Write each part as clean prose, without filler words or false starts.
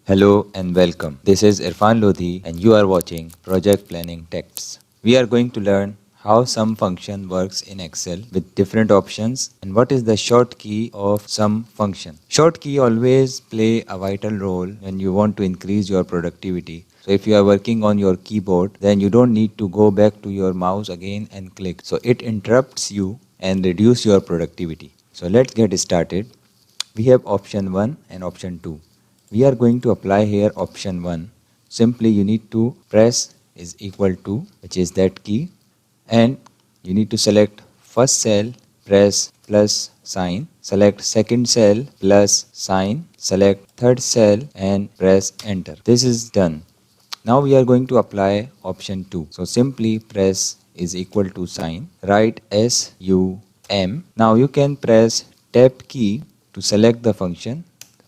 Hello and welcome. This is Irfan Lodhi and you are watching Project Planning Tacts. We are going to learn how some function works in Excel with different options and what is the short key of some function. Short key always play a vital role when you want to increase your productivity. So if you are working on your keyboard, then you don't need to go back to your mouse again and click. So it interrupts you and reduce your productivity. So let's get started. We have option 1 and option 2. We are going to apply here option 1. Simply you need to press is equal to, which is that key, and you need to select first cell, press plus sign, select second cell plus sign, select third cell and press enter. This is done. Now we are going to apply option 2. So simply press is equal to sign, write SUM. Now you can press tab key to select the function,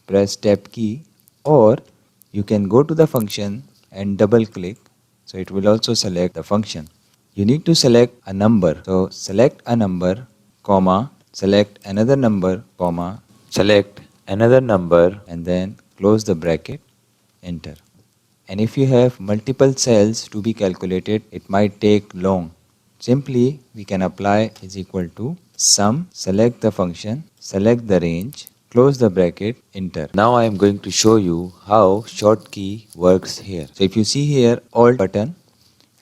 press tab key, or you can go to the function and double click. So it will also select the function. You need to select a number. So select a number, comma, select another number, comma, select another number and then close the bracket, enter. And if you have multiple cells to be calculated, it might take long. Simply, we can apply is equal to sum, select the function, select the range, close the bracket, enter. Now I am going to show you how short key works here. So if you see here, Alt button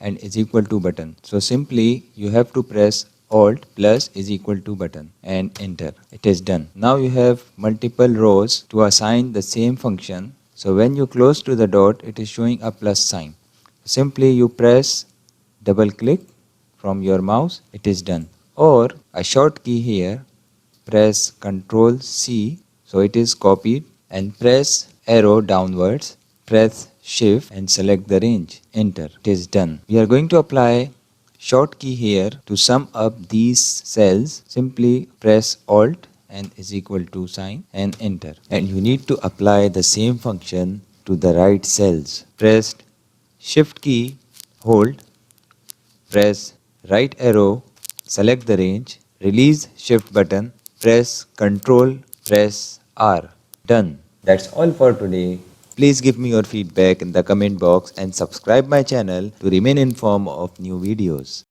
and is equal to button. So simply, you have to press Alt plus is equal to button and enter. It is done. Now you have multiple rows to assign the same function. So when you close to the dot, it is showing a plus sign. Simply you press double click from your mouse, it is done. Or a short key here, press Ctrl C, so it is copied, and press arrow downwards, press shift and select the range, enter, it is done. We are going to apply short key here to sum up these cells. Simply press Alt and is equal to sign and enter. And you need to apply the same function to the right cells. Press shift key, hold, press right arrow, select the range, release shift button, press Ctrl, press R. Done. That's all for today. Please give me your feedback in the comment box and subscribe my channel to remain informed of new videos.